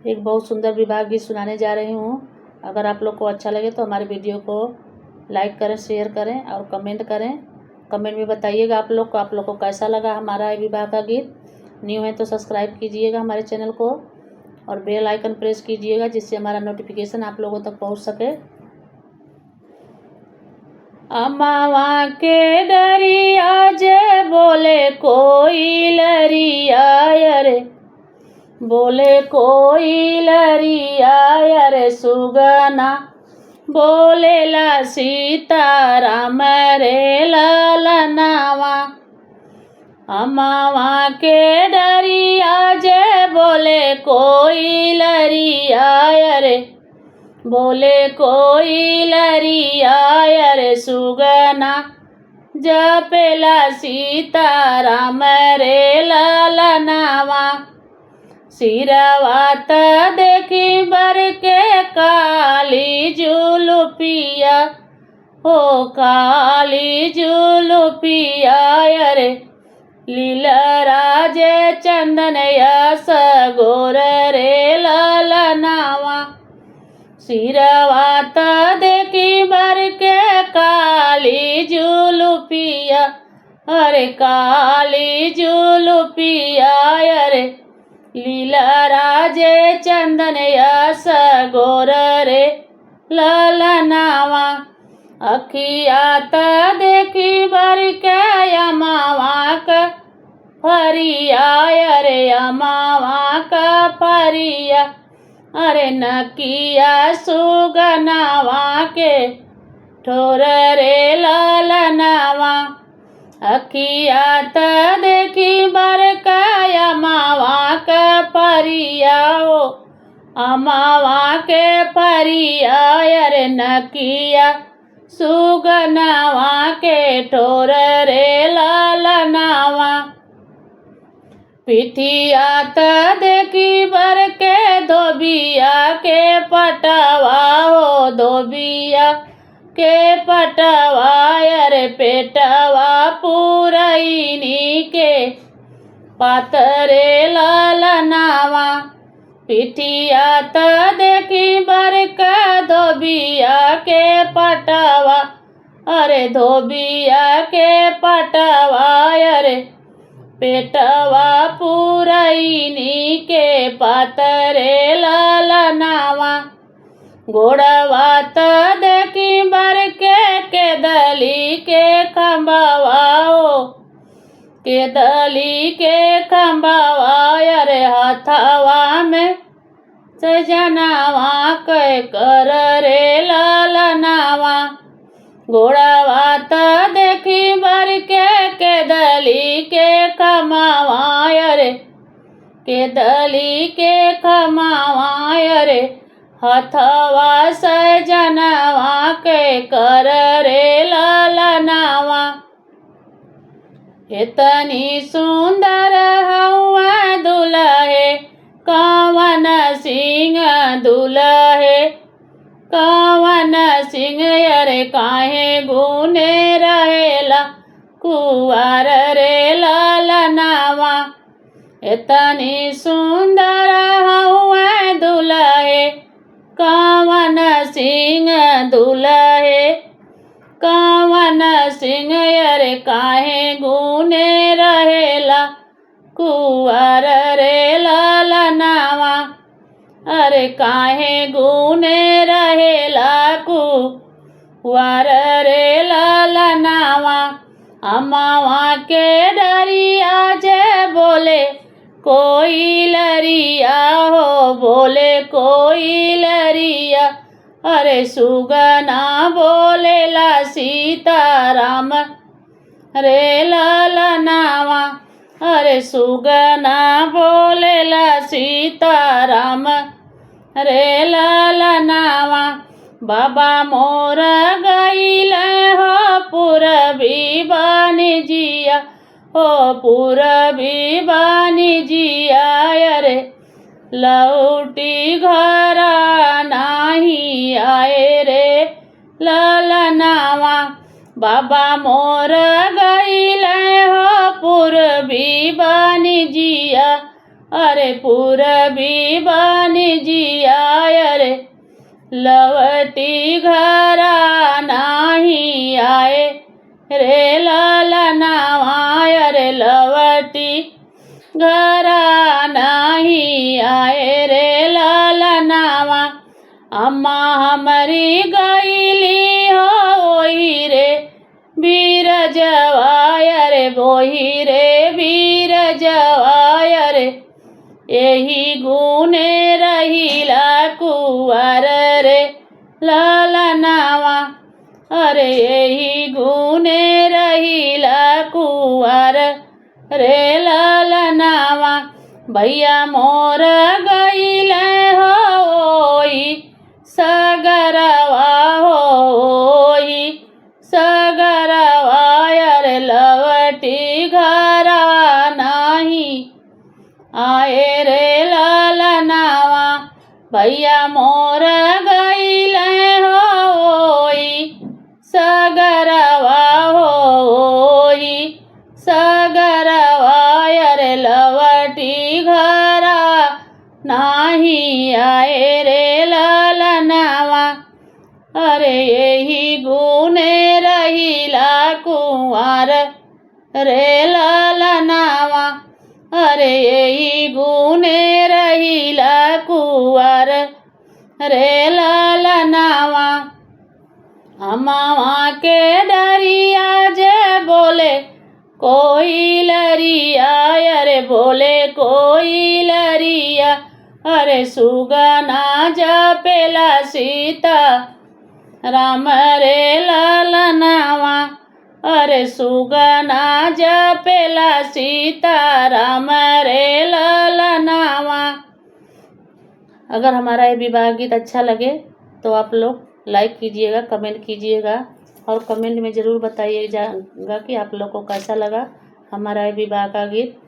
एक बहुत सुंदर विवाह गीत सुनाने जा रही हूँ। अगर आप लोग को अच्छा लगे तो हमारे वीडियो को लाइक करें, शेयर करें और कमेंट करें। कमेंट में बताइएगा आप लोग को कैसा लगा हमारा विवाह का गीत। न्यू है तो सब्सक्राइब कीजिएगा हमारे चैनल को और बेल आइकन प्रेस कीजिएगा, जिससे हमारा नोटिफिकेशन आप लोगों तक पहुँच सके। अमावा के डरिया जे बोले कोई लरिया रे, बोले कोई लरिया रे सुगना, बोलेला सीताराम रे ललनावा। अमावा के डरिया जे बोले कोई लरिया रे, बोले कोई लरिया रे सुगना, जपेला सीताराम रे ललनावा। सिरवात देखी बर के काली जुलुपिया, हो काली जुलुपिया रे, लीलराजे चंदन यस गोर रे ललनावा। सिरवात देखी बर के काली जुलुपिया, अरे काली जुलुपिया रे, लीलराजे चंदन यस गोर रे ललनावा। अखियात देखी बर के अमावा का फरिया रे, अमावा का फरिया, अरे नकिया सुगनावा के ठोर रे ललनावा। अखियात देखी बर का अमावा का फरिया, ओ अमावा के फरिया, अरे नकिया सुगनावा के ठोर रे ललनावा। पिठियात देखी बर के धोबिया के पटवा, हो धोबिया के पटवा, अरे पेटवा पुरैनी के पातरे ललनावा। पिठियात देखी बर का धोबिया के पटवा, अरे धोबिया के पटवा, अरे पेटवा पुरैनी के पातरे ललनावा। गोड़वात देखी बर के दली के खंबवा, ओ के दली के खंबवा, अरे हथवा में सजनावा के कर रे ललनावा। गोड़वात देखी बर के दली के खमावा, अरे के दली के खमावा, अरे हथवा सजनावा के कर रे ललनावा। इतनी सुंदर हवा दुल्हे कवन सिंह दुल्हे, कवन सिंह अरे काहे गुने रहेला कुंवर रे ललनावा। इतनी सुंदर हवा दुल्हे कवन सिंह दुल्हे, कवन सिंह अरे काहे गुने रहेला कुंवर रे ललनावा, अरे काहे गुने रहेला कुंवर रे ललनावा। अमावा के डरिया जे बोले कोई लरिया, हो बोले कोई लरिया, अरे सुगना बोलेला सीताराम रे ललनावा, अरे सुगना बोलेला सीताराम रे ललनावा। बाबा मोर गईले हो पूरबी बानी जिया, हो पूरबी बानी जिया, अरे लौटी घर नाही आए रे ललनावा। बाबा मोर गईले हो पूरबी बानी जिया, अरे पूरबी बनी जिया रे लवटी घरा नाही आए रे ललनावा रे लवटी घरा नाही आए रे ललनावा। अम्मा हमारी गईली होई रे वीर जवाय रे बोही रे वीर जवाय रे यही गुने रहीला कुंवर रे ललनावा। अरे यही गुने रहीला कुंवर रे ललनावा। भैया मोर गईले होई सगरवा होई सगरवा रे लवटी घरा नाही आए रे ललनावा। भैया मोर गईले होई सगरवा होई सगरवा रे लवटी घरा नाही आए रे ललनावा। अरे यही गुने रहीला कुंवर रे ललनावा। अरे यही गुने रहीला कुंवर रे ललनावा। अम्मा के डरिया जे बोले कोई लरिया अरे बोले कोई लरिया। अरे सुगना जपेला सीता राम रे ललनावा। अरे सुगना जपेला सीता राम रे ललनावा। अगर हमारा ये विवाह गीत अच्छा लगे तो आप लोग लाइक कीजिएगा, कमेंट कीजिएगा और कमेंट में ज़रूर बताइएगा कि आप लोग को कैसा लगा हमारा ये विवाह का गीत।